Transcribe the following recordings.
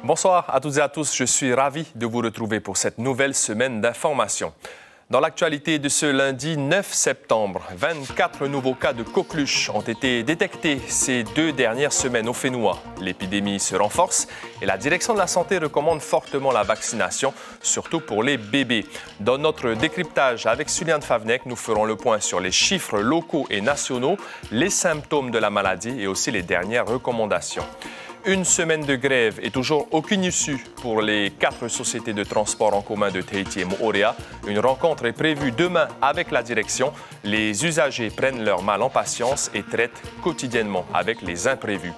Bonsoir à toutes et à tous, je suis ravi de vous retrouver pour cette nouvelle semaine d'information. Dans l'actualité de ce lundi 9 septembre, 24 nouveaux cas de coqueluche ont été détectés ces 2 dernières semaines au Fénois. L'épidémie se renforce et la direction de la santé recommande fortement la vaccination, surtout pour les bébés. Dans notre décryptage avec Suliane Favnek, nous ferons le point sur les chiffres locaux et nationaux, les symptômes de la maladie et aussi les dernières recommandations. Une semaine de grève et toujours aucune issue pour les 4 sociétés de transport en commun de Tahiti et Moorea. Une rencontre est prévue demain avec la direction. Les usagers prennent leur mal en patience et traitent quotidiennement avec les imprévus.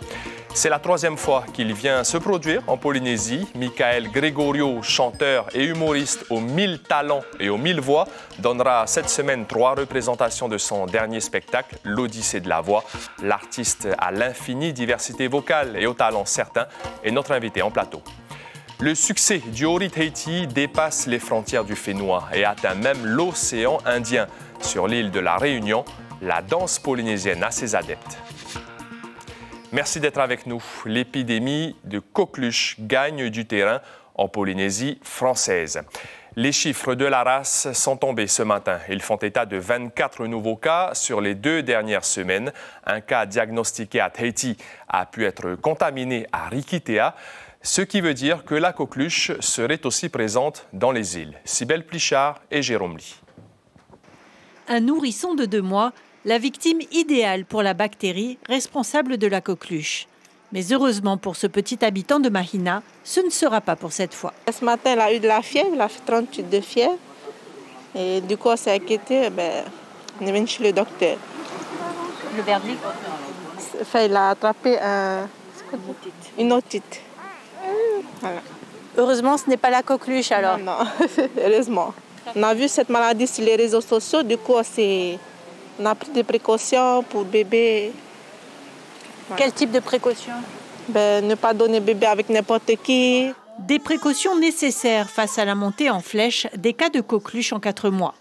C'est la 3e fois qu'il vient se produire en Polynésie. Michael Gregorio, chanteur et humoriste aux 1000 talents et aux 1000 voix, donnera cette semaine 3 représentations de son dernier spectacle, L'Odyssée de la voix. L'artiste à l'infinie diversité vocale et au talent certain est notre invité en plateau. Le succès du Ori Tahiti dépasse les frontières du Fénois et atteint même l'océan Indien. Sur l'île de la Réunion, la danse polynésienne a ses adeptes. Merci d'être avec nous. L'épidémie de coqueluche gagne du terrain en Polynésie française. Les chiffres de la race sont tombés ce matin. Ils font état de 24 nouveaux cas sur les 2 dernières semaines. Un cas diagnostiqué à Tahiti a pu être contaminé à Rikitea, ce qui veut dire que la coqueluche serait aussi présente dans les îles. Cybèle Plichard et Jérôme Lee. Un nourrisson de 2 mois, la victime idéale pour la bactérie responsable de la coqueluche. Mais heureusement pour ce petit habitant de Mahina, ce ne sera pas pour cette fois. Ce matin, elle a eu de la fièvre, elle a fait 38 de fièvre. Et du coup, on s'est inquiété, on est venu chez le docteur. Le verdict Il a attrapé une otite. Voilà. Heureusement, ce n'est pas la coqueluche alors. Non, heureusement. On a vu cette maladie sur les réseaux sociaux, du coup, on a pris des précautions pour bébé. Voilà. Quel type de précautions? Ne pas donner bébé avec n'importe qui. Des précautions nécessaires face à la montée en flèche des cas de coqueluche en 4 mois.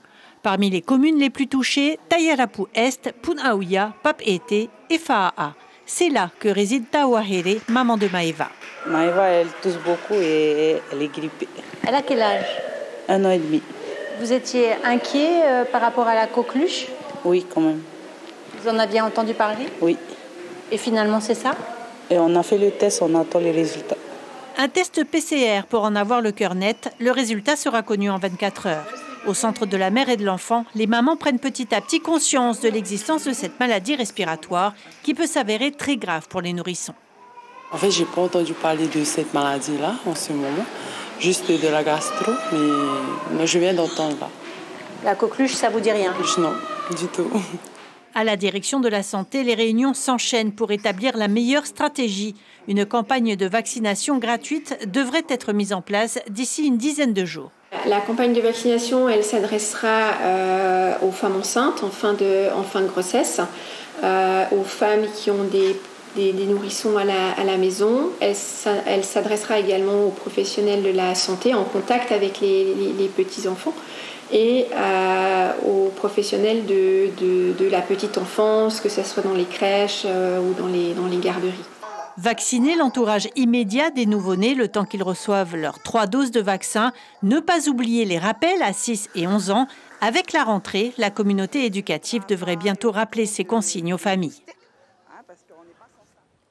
Parmi les communes les plus touchées, Tayarapu Est, Punaouia, Papeete et Faa'a. C'est là que réside Tawahere, maman de Maeva. Maeva, elle tousse beaucoup et elle est grippée. Elle a quel âge? 1 an et demi. Vous étiez inquiet par rapport à la coqueluche? Oui, quand même. Vous en aviez entendu parler? Oui. Et finalement, c'est ça? Et on a fait le test, on attend les résultats. Un test PCR pour en avoir le cœur net. Le résultat sera connu en 24 heures. Au centre de la mère et de l'enfant, les mamans prennent petit à petit conscience de l'existence de cette maladie respiratoire qui peut s'avérer très grave pour les nourrissons. En fait, j'ai pas entendu parler de cette maladie-là en ce moment, juste de la gastro, mais je viens d'entendre là. La coqueluche, ça vous dit rien? Non, du tout. À la direction de la santé, les réunions s'enchaînent pour établir la meilleure stratégie. Une campagne de vaccination gratuite devrait être mise en place d'ici une dizaine de jours. La campagne de vaccination, elle s'adressera aux femmes enceintes en fin de grossesse, aux femmes qui ont des nourrissons à la maison. Elle s'adressera également aux professionnels de la santé en contact avec les petits-enfants et aux professionnels de la petite enfance, que ce soit dans les crèches ou dans les garderies. Vacciner l'entourage immédiat des nouveau-nés le temps qu'ils reçoivent leurs 3 doses de vaccin. Ne pas oublier les rappels à 6 et 11 ans. Avec la rentrée, la communauté éducative devrait bientôt rappeler ces consignes aux familles.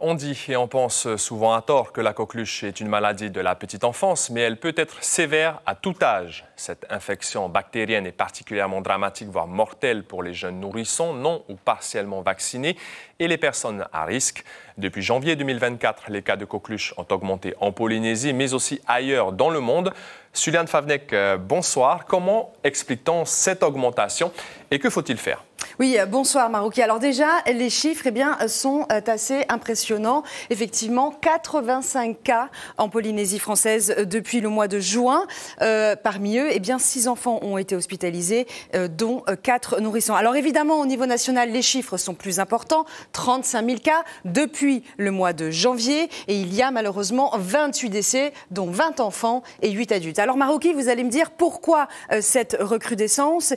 On dit et on pense souvent à tort que la coqueluche est une maladie de la petite enfance, mais elle peut être sévère à tout âge. Cette infection bactérienne est particulièrement dramatique, voire mortelle pour les jeunes nourrissons non ou partiellement vaccinés et les personnes à risque. Depuis janvier 2024, les cas de coqueluche ont augmenté en Polynésie, mais aussi ailleurs dans le monde. Suliane Favnek, bonsoir. Comment explique-t-on cette augmentation et que faut-il faire? Oui, bonsoir Marouki. Alors déjà, les chiffres sont assez impressionnants. Effectivement, 85 cas en Polynésie française depuis le mois de juin. Parmi eux, 6 enfants ont été hospitalisés, dont 4 nourrissons. Alors évidemment, au niveau national, les chiffres sont plus importants. 35 000 cas depuis le mois de janvier. Et il y a malheureusement 28 décès, dont 20 enfants et 8 adultes. Alors Marouki, vous allez me dire pourquoi cette recrudescence?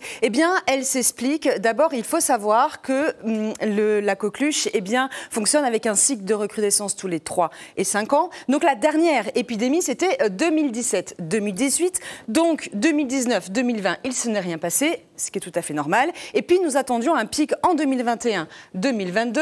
Elle s'explique. D'abord, il faut savoir que la coqueluche fonctionne avec un cycle de recrudescence tous les 3 et 5 ans. Donc la dernière épidémie, c'était 2017-2018. Donc 2019-2020, il ne se n'est rien passé, ce qui est tout à fait normal. Et puis nous attendions un pic en 2021-2022.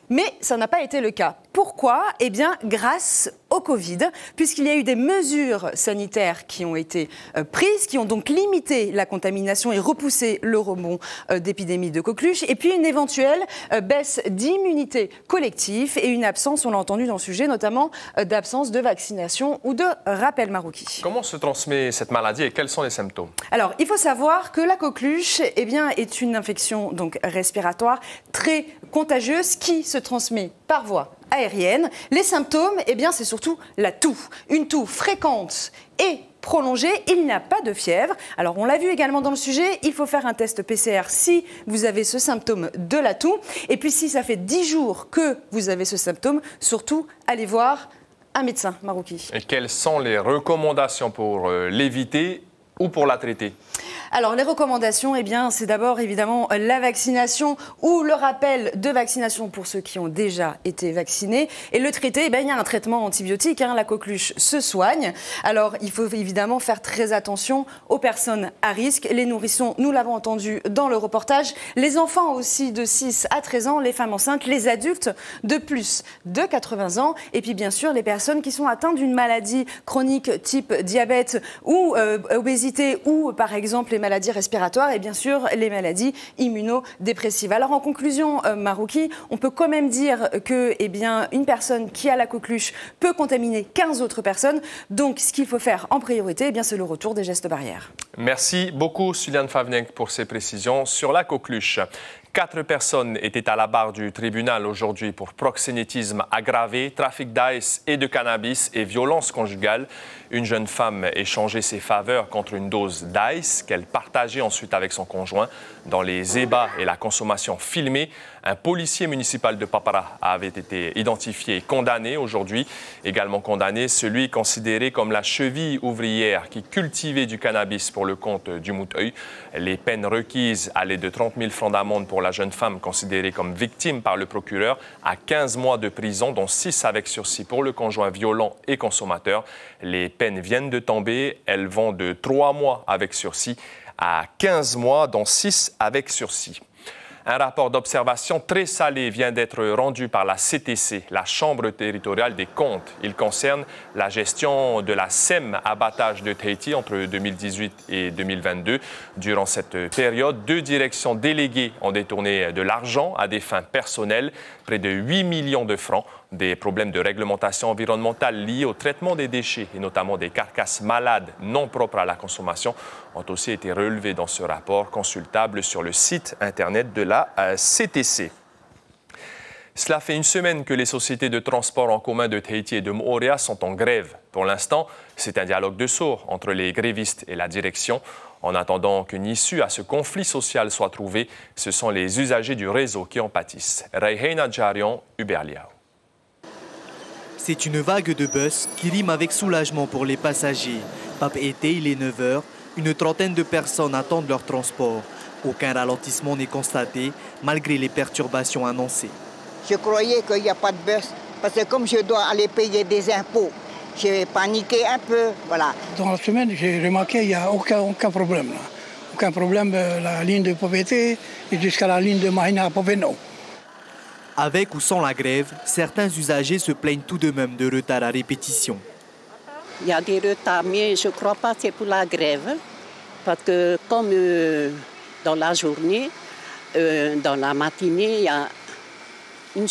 Mais ça n'a pas été le cas. Pourquoi ? Eh bien, grâce au Covid, puisqu'il y a eu des mesures sanitaires qui ont été prises, qui ont donc limité la contamination et repoussé le rebond d'épidémies de coqueluche, et puis une éventuelle baisse d'immunité collective et une absence, on l'a entendu dans le sujet, notamment d'absence de vaccination ou de rappel Marouki. Comment se transmet cette maladie et quels sont les symptômes ? Alors, il faut savoir que la coqueluche est une infection donc respiratoire très contagieuse qui se transmet par voie aérienne. Les symptômes, c'est surtout la toux. Une toux fréquente et prolongée. Il n'y a pas de fièvre. Alors, on l'a vu également dans le sujet, il faut faire un test PCR si vous avez ce symptôme de la toux. Et puis, si ça fait 10 jours que vous avez ce symptôme, surtout, allez voir un médecin, Marouki. Et quelles sont les recommandations pour l'éviter ou pour la traiter ? Alors, les recommandations, c'est d'abord évidemment la vaccination ou le rappel de vaccination pour ceux qui ont déjà été vaccinés. Et le traiter, il y a un traitement antibiotique. La coqueluche se soigne. Alors, il faut évidemment faire très attention aux personnes à risque. Les nourrissons, nous l'avons entendu dans le reportage. Les enfants aussi de 6 à 13 ans, les femmes enceintes, les adultes de plus de 80 ans. Et puis, bien sûr, les personnes qui sont atteintes d'une maladie chronique type diabète ou obésité ou, par exemple, les maladies respiratoires et bien sûr les maladies immunodépressives. Alors en conclusion, Marouki, on peut quand même dire que une personne qui a la coqueluche peut contaminer 15 autres personnes. Donc ce qu'il faut faire en priorité, c'est le retour des gestes barrières. Merci beaucoup Suliane Favnenck pour ces précisions sur la coqueluche. 4 personnes étaient à la barre du tribunal aujourd'hui pour proxénétisme aggravé, trafic d'ice et de cannabis et violence conjugale. Une jeune femme échangeait ses faveurs contre une dose d'ice qu'elle partageait ensuite avec son conjoint. Dans les ébats et la consommation filmée, un policier municipal de Papara avait été identifié et condamné aujourd'hui. Également condamné, celui considéré comme la cheville ouvrière qui cultivait du cannabis pour le compte du Mouteuil. Les peines requises allaient de 30 000 francs d'amende pour la jeune femme considérée comme victime par le procureur à 15 mois de prison, dont 6 avec sursis pour le conjoint violent et consommateur. Les peines viennent de tomber. Elles vont de 3 mois avec sursis à 15 mois, dont 6 avec sursis. Un rapport d'observation très salé vient d'être rendu par la CTC, la Chambre territoriale des comptes. Il concerne la gestion de la SEM abattage de Tahiti entre 2018 et 2022. Durant cette période, 2 directions déléguées ont détourné de l'argent à des fins personnelles, près de 8 millions de francs. Des problèmes de réglementation environnementale liés au traitement des déchets et notamment des carcasses malades non propres à la consommation ont aussi été relevés dans ce rapport consultable sur le site Internet de la CTC. Cela fait une semaine que les sociétés de transport en commun de Tahiti et de Moorea sont en grève. Pour l'instant, c'est un dialogue de sourds entre les grévistes et la direction. En attendant qu'une issue à ce conflit social soit trouvée, ce sont les usagers du réseau qui en pâtissent. Raiheina Djarion, Uberliao. C'est une vague de bus qui rime avec soulagement pour les passagers. Pape été, il est 9 h. Une trentaine de personnes attendent leur transport. Aucun ralentissement n'est constaté, malgré les perturbations annoncées. Je croyais qu'il n'y a pas de bus, parce que comme je dois aller payer des impôts, j'ai paniqué un peu, voilà. Dans la semaine, j'ai remarqué qu'il n'y a aucun problème. Là. Aucun problème, la ligne de Papeete et jusqu'à la ligne de Mahina à Poveno. Avec ou sans la grève, certains usagers se plaignent tout de même de retard à répétition. Il y a des retards, mais je ne crois pas que c'est pour la grève. Parce que comme dans la journée, dans la matinée, il y a un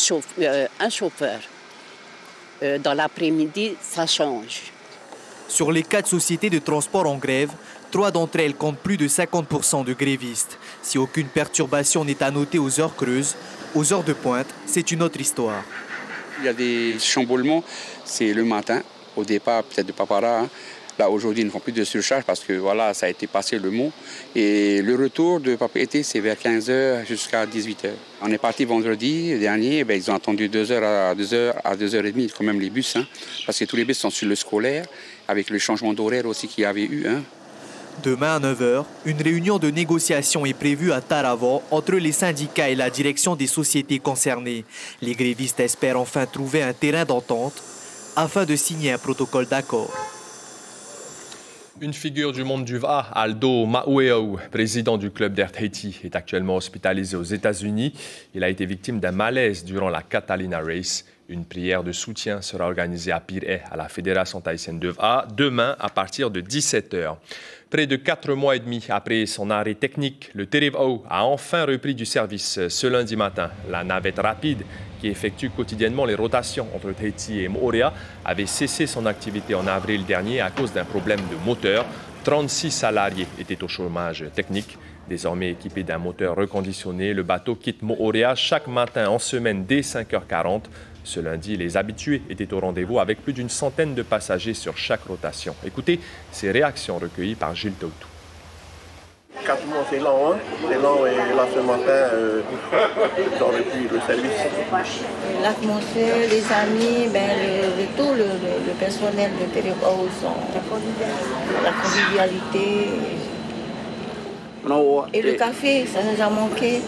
chauffeur. Dans l'après-midi, ça change. Sur les 4 sociétés de transport en grève, 3 d'entre elles comptent plus de 50% de grévistes. Si aucune perturbation n'est à noter aux heures creuses, aux heures de pointe, c'est une autre histoire. Il y a des chamboulements, c'est le matin, au départ peut-être de Papara. Hein. Là, aujourd'hui, ils ne font plus de surcharge parce que voilà, ça a été passé le mot. Et le retour de Papeete, c'est vers 15 h jusqu'à 18 h. On est parti vendredi dernier, ils ont attendu 2 h à 2h30, quand même les bus, hein, parce que tous les bus sont sur le scolaire, avec le changement d'horaire aussi qu'il y avait eu. Hein. Demain à 9h, une réunion de négociation est prévue à Tarawa entre les syndicats et la direction des sociétés concernées. Les grévistes espèrent enfin trouver un terrain d'entente afin de signer un protocole d'accord. Une figure du monde du VA, Aldo Maueau, président du club d'Air Tahiti, est actuellement hospitalisé aux États-Unis. Il a été victime d'un malaise durant la Catalina Race. Une prière de soutien sera organisée à Pirée, à la Fédération tahitienne de VA, demain à partir de 17h. Près de 4 mois et demi après son arrêt technique, le Terevao a enfin repris du service ce lundi matin. La navette rapide qui effectue quotidiennement les rotations entre Tahiti et Moorea avait cessé son activité en avril dernier à cause d'un problème de moteur. 36 salariés étaient au chômage technique. Désormais équipé d'un moteur reconditionné, le bateau quitte Moorea chaque matin en semaine dès 5h40. Ce lundi, les habitués étaient au rendez-vous avec plus d'une centaine de passagers sur chaque rotation. Écoutez ces réactions recueillies par Gilles Tautou. 4 mois, c'est lent, hein? C'est lent et là ce matin, j'en ai plus le service. L'atmosphère, les amis, tout le personnel de Terevao sont la convivialité. Et le café, ça nous a manqué.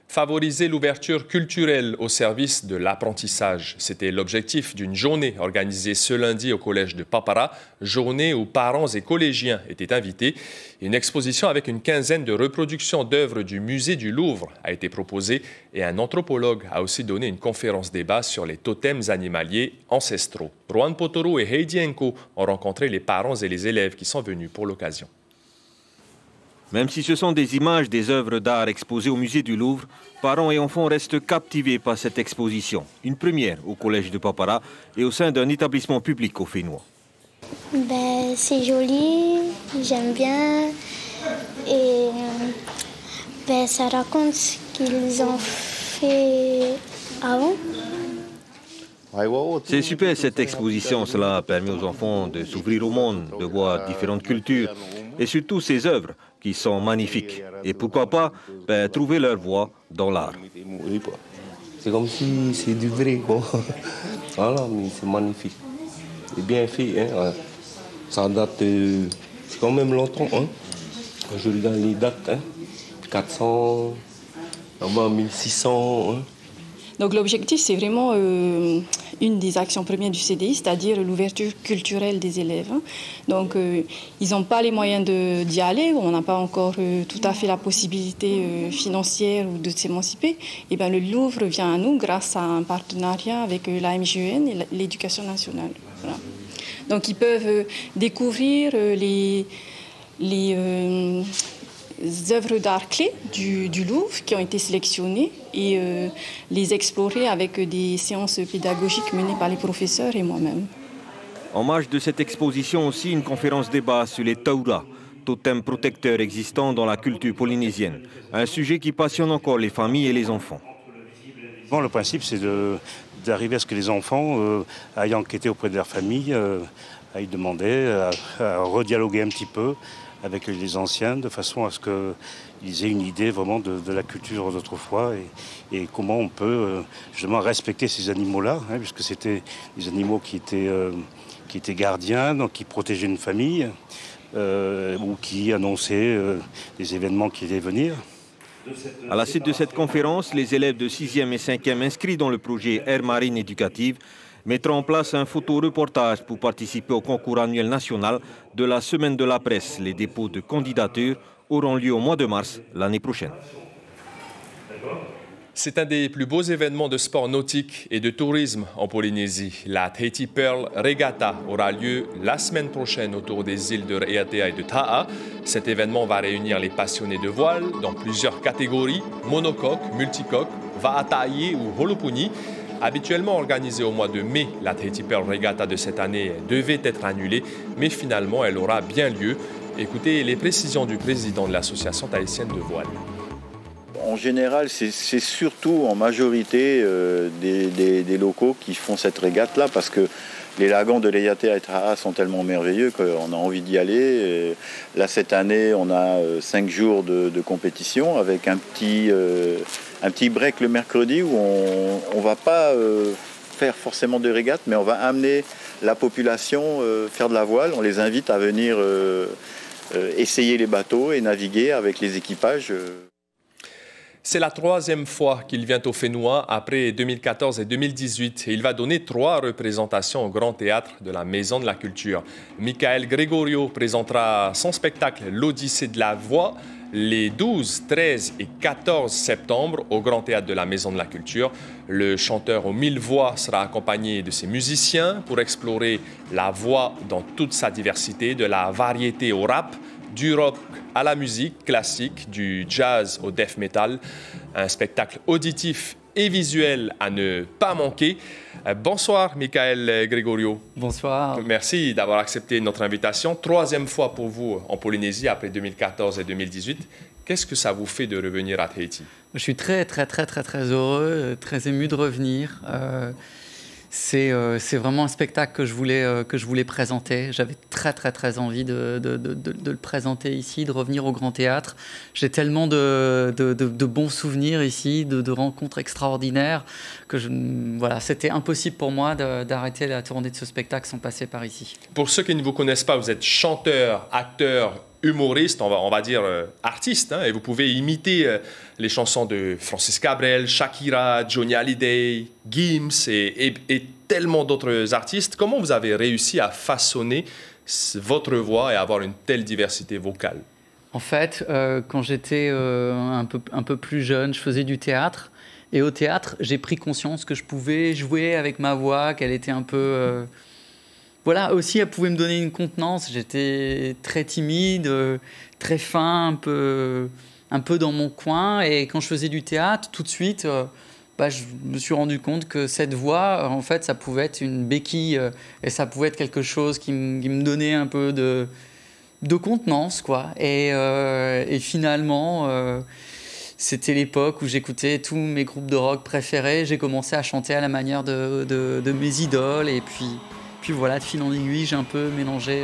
Favoriser l'ouverture culturelle au service de l'apprentissage. C'était l'objectif d'une journée organisée ce lundi au collège de Papara, journée où parents et collégiens étaient invités. Une exposition avec une quinzaine de reproductions d'œuvres du musée du Louvre a été proposée et un anthropologue a aussi donné une conférence débat sur les totems animaliers ancestraux. Rohan Potoro et Heidi Enko ont rencontré les parents et les élèves qui sont venus pour l'occasion. Même si ce sont des images des œuvres d'art exposées au musée du Louvre, parents et enfants restent captivés par cette exposition. Une première au collège de Papara et au sein d'un établissement public au Fénois. C'est joli, j'aime bien. Et ça raconte ce qu'ils ont fait avant. C'est super cette exposition, cela permet aux enfants de s'ouvrir au monde, de voir différentes cultures et surtout ces œuvres qui sont magnifiques. Et pourquoi pas trouver leur voie dans l'art. C'est comme si c'est du vrai, quoi. Voilà, mais c'est magnifique. C'est bien fait, hein. Ça date, c'est quand même longtemps, hein. Quand je regarde les dates, hein. 400, 1600, hein. Donc l'objectif, c'est vraiment une des actions premières du CDI, c'est-à-dire l'ouverture culturelle des élèves. Donc ils n'ont pas les moyens d'y aller, on n'a pas encore tout à fait la possibilité financière ou de s'émanciper. Et bien, le Louvre vient à nous grâce à un partenariat avec la MJN et l'Éducation nationale. Voilà. Donc ils peuvent découvrir les œuvres d'art clés du Louvre qui ont été sélectionnées et les explorer avec des séances pédagogiques menées par les professeurs et moi-même. En marge de cette exposition aussi, une conférence débat sur les taura, totems protecteurs existants dans la culture polynésienne. Un sujet qui passionne encore les familles et les enfants. Bon, le principe, c'est d'arriver à ce que les enfants aillent enquêter auprès de leur famille, aillent demander, à redialoguer un petit peu avec les anciens, de façon à ce qu'ils aient une idée vraiment de la culture d'autrefois et comment on peut justement respecter ces animaux-là, hein, puisque c'était des animaux qui étaient gardiens, donc qui protégeaient une famille ou qui annonçaient des événements qui allaient venir. À la suite de cette conférence, les élèves de 6e et 5e inscrits dans le projet Air Marine Éducative mettra en place un photoreportage pour participer au concours annuel national de la Semaine de la Presse. Les dépôts de candidatures auront lieu au mois de mars l'année prochaine. C'est un des plus beaux événements de sport nautique et de tourisme en Polynésie. La Tahiti Pearl Regatta aura lieu la semaine prochaine autour des îles de Raiatea et de Ta'a. Cet événement va réunir les passionnés de voile dans plusieurs catégories, monocoque, multicoque, va'ataie ou holopuni. Habituellement organisée au mois de mai, la Tahiti Pearl Regatta de cette année devait être annulée, mais finalement elle aura bien lieu. Écoutez les précisions du président de l'association tahitienne de voile. En général, c'est surtout en majorité des locaux qui font cette régate-là, parce que les lagons de Raiatea et Ta'a sont tellement merveilleux qu'on a envie d'y aller. Et là, cette année, on a 5 jours de compétition avec un petit break le mercredi où on ne va pas faire forcément de régate, mais on va amener la population faire de la voile. On les invite à venir essayer les bateaux et naviguer avec les équipages. C'est la troisième fois qu'il vient au Fénois après 2014 et 2018 et il va donner 3 représentations au Grand Théâtre de la Maison de la Culture. Michael Gregorio présentera son spectacle L'Odyssée de la Voix les 12, 13 et 14 septembre au Grand Théâtre de la Maison de la Culture. Le chanteur aux 1000 voix sera accompagné de ses musiciens pour explorer la voix dans toute sa diversité, de la variété au rap, du rock à la musique classique, du jazz au death metal. Un spectacle auditif et visuel à ne pas manquer. Bonsoir, Michael Gregorio. Bonsoir. Merci d'avoir accepté notre invitation. 3e fois pour vous en Polynésie après 2014 et 2018. Qu'est-ce que ça vous fait de revenir à Tahiti? Je suis très heureux, très ému de revenir. C'est vraiment un spectacle que je voulais présenter. J'avais très envie de le présenter ici, de revenir au Grand Théâtre. J'ai tellement de bons souvenirs ici, de rencontres extraordinaires, que voilà, c'était impossible pour moi d'arrêter la tournée de ce spectacle sans passer par ici. Pour ceux qui ne vous connaissent pas, vous êtes chanteur, acteur, humoriste, on va dire artiste, hein, et vous pouvez imiter les chansons de Francis Cabrel, Shakira, Johnny Hallyday, Gims et tellement d'autres artistes. Comment vous avez réussi à façonner votre voix et avoir une telle diversité vocale? En fait, quand j'étais un peu plus jeune, je faisais du théâtre. Et au théâtre, j'ai pris conscience que je pouvais jouer avec ma voix, qu'elle était un peu... Voilà, aussi, elle pouvait me donner une contenance. J'étais très timide, très fin, un peu dans mon coin. Et quand je faisais du théâtre, tout de suite, je me suis rendu compte que cette voix, en fait, ça pouvait être une béquille. Et ça pouvait être quelque chose qui me donnait un peu de contenance, quoi. Et finalement, c'était l'époque où j'écoutais tous mes groupes de rock préférés. J'ai commencé à chanter à la manière de mes idoles. Et puis voilà, de fil en aiguille, j'ai un peu mélangé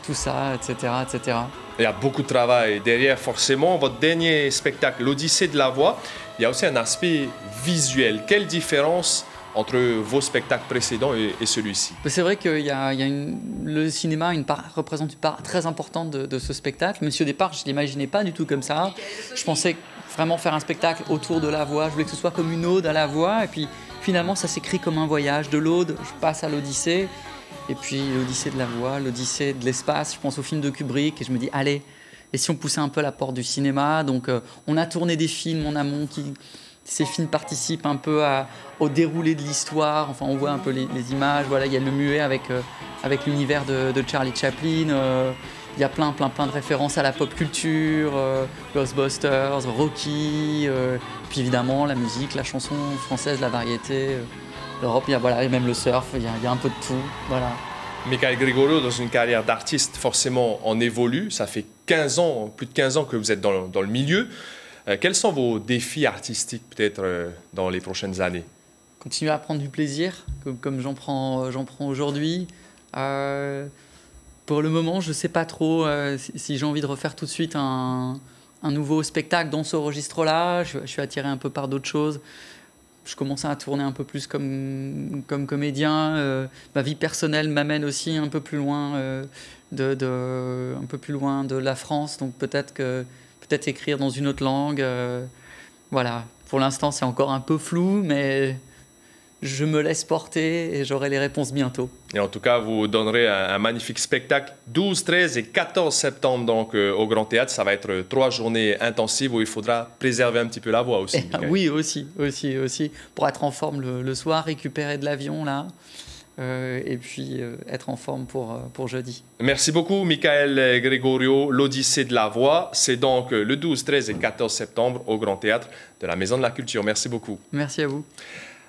tout ça, etc., etc. Il y a beaucoup de travail derrière, forcément. Votre dernier spectacle, L'Odyssée de la Voix, il y a aussi un aspect visuel. Quelle différence entre vos spectacles précédents et celui-ci? C'est vrai que le cinéma représente une part très importante de ce spectacle. Mais si au départ, je ne l'imaginais pas du tout comme ça. Je pensais vraiment faire un spectacle autour de la voix. Je voulais que ce soit comme une ode à la voix. Et puis finalement, ça s'écrit comme un voyage. De l'Aude, je passe à l'Odyssée. Et puis l'Odyssée de la voix, l'Odyssée de l'espace. Je pense au film de Kubrick et je me dis, allez, et si on poussait un peu la porte du cinéma? Donc on a tourné des films en amont ces films participent un peu au déroulé de l'histoire. Enfin, on voit un peu les images. Voilà, il y a le muet avec l'univers de Charlie Chaplin. Il y a plein de références à la pop culture, Ghostbusters, Rocky, puis évidemment la musique, la chanson française, la variété, l'Europe, et même le surf, il y a un peu de tout. Voilà. Michael Gregorio, dans une carrière d'artiste, forcément, on évolue. Ça fait plus de 15 ans que vous êtes dans le milieu. Quels sont vos défis artistiques, peut-être, dans les prochaines années? Continuer à prendre du plaisir, comme j'en prends aujourd'hui. Pour le moment, je ne sais pas trop si j'ai envie de refaire tout de suite un nouveau spectacle dans ce registre-là. Je suis attiré un peu par d'autres choses. Je commence à tourner un peu plus comme comédien. Ma vie personnelle m'amène aussi un peu plus loin de la France. Donc peut-être écrire dans une autre langue. Voilà. Pour l'instant, c'est encore un peu flou, mais je me laisse porter et j'aurai les réponses bientôt. Et en tout cas, vous donnerez un magnifique spectacle 12, 13 et 14 septembre donc, au Grand Théâtre. Ça va être 3 journées intensives où il faudra préserver un petit peu la voix aussi. Oui, aussi. Pour être en forme le soir, récupérer de l'avion là. Et puis être en forme pour jeudi. Merci beaucoup, Michael Gregorio. L'Odyssée de la Voix, c'est donc le 12, 13 et 14 septembre au Grand Théâtre de la Maison de la Culture. Merci beaucoup. Merci à vous.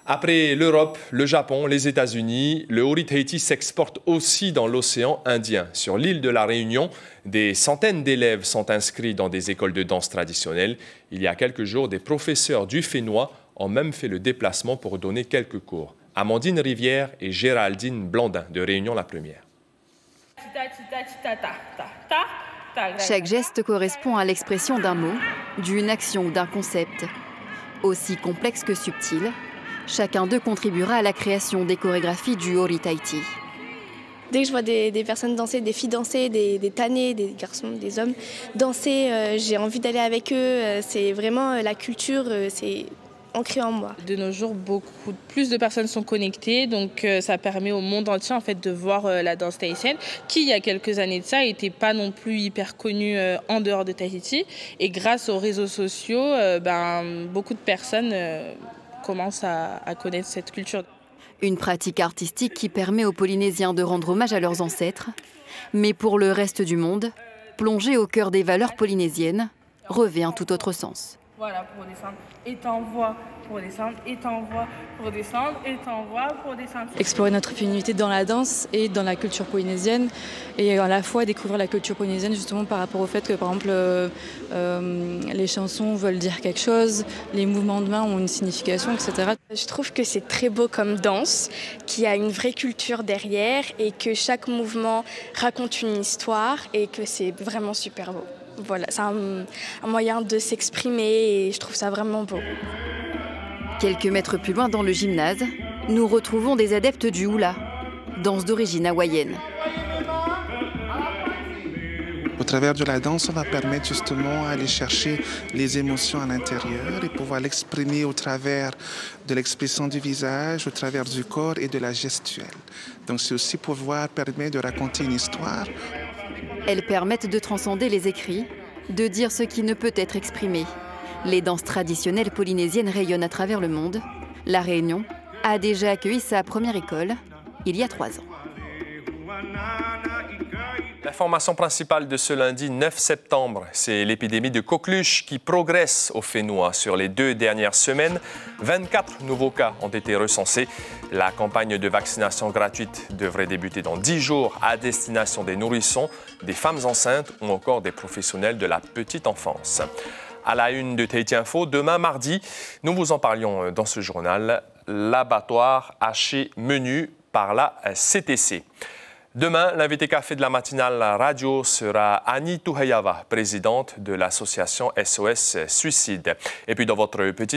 Après l'Europe, le Japon, les États-Unis, le Ori Tahiti s'exporte aussi dans l'océan Indien. Sur l'île de la Réunion, des centaines d'élèves sont inscrits dans des écoles de danse traditionnelles. Il y a quelques jours, des professeurs du Fénois ont même fait le déplacement pour donner quelques cours. Amandine Rivière et Géraldine Blandin de Réunion la Première. Chaque geste correspond à l'expression d'un mot, d'une action ou d'un concept. Aussi complexe que subtil, chacun d'eux contribuera à la création des chorégraphies du Ori Tahiti. Dès que je vois des personnes danser, des filles danser, des tannés, des garçons, des hommes danser, j'ai envie d'aller avec eux. C'est vraiment la culture, c'est ancré en moi. De nos jours, beaucoup plus de personnes sont connectées, donc ça permet au monde entier en fait de voir la danse tahitienne, qui il y a quelques années de ça n'était pas non plus hyper connue en dehors de Tahiti. Et grâce aux réseaux sociaux, beaucoup de personnes commencent à connaître cette culture. Une pratique artistique qui permet aux Polynésiens de rendre hommage à leurs ancêtres. Mais pour le reste du monde, plonger au cœur des valeurs polynésiennes revêt un tout autre sens. Voilà, pour descendre, et t'envoies pour descendre, et t'envoies pour descendre, et t'envoies pour descendre. Explorer notre féminité dans la danse et dans la culture polynésienne, et à la fois découvrir la culture polynésienne justement par rapport au fait que, par exemple, les chansons veulent dire quelque chose, les mouvements de main ont une signification, etc. Je trouve que c'est très beau comme danse, qu'il y a une vraie culture derrière, et que chaque mouvement raconte une histoire, et que c'est vraiment super beau. Voilà, c'est un moyen de s'exprimer et je trouve ça vraiment beau. Quelques mètres plus loin dans le gymnase, nous retrouvons des adeptes du hula, danse d'origine hawaïenne. Au travers de la danse, on va permettre justement d'aller chercher les émotions à l'intérieur et pouvoir l'exprimer au travers de l'expression du visage, au travers du corps et de la gestuelle. Donc c'est aussi pouvoir permettre de raconter une histoire. Elles permettent de transcender les écrits, de dire ce qui ne peut être exprimé. Les danses traditionnelles polynésiennes rayonnent à travers le monde. La Réunion a déjà accueilli sa première école il y a 3 ans. L'information principale de ce lundi 9 septembre, c'est l'épidémie de coqueluche qui progresse au Fénois. Sur les 2 dernières semaines, 24 nouveaux cas ont été recensés. La campagne de vaccination gratuite devrait débuter dans 10 jours à destination des nourrissons, des femmes enceintes ou encore des professionnels de la petite enfance. À la une de Tahiti Info, demain mardi, nous vous en parlions dans ce journal, l'abattoir haché menu par la CTC. Demain, l'invité café de la matinale radio sera Annie Tuhayava, présidente de l'association SOS Suicide. Et puis dans votre petit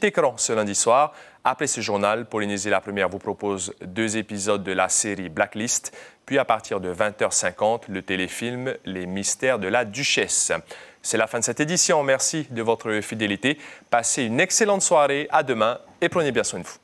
écran ce lundi soir, après ce journal, Polynésie la Première vous propose 2 épisodes de la série Blacklist. Puis à partir de 20h50, le téléfilm Les Mystères de la Duchesse. C'est la fin de cette édition. Merci de votre fidélité. Passez une excellente soirée. À demain et prenez bien soin de vous.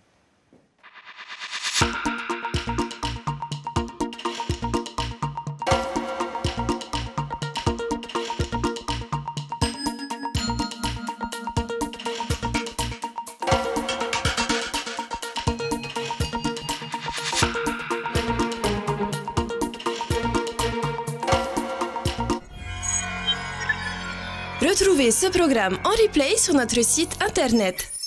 Retrouvez ce programme en replay sur notre site internet.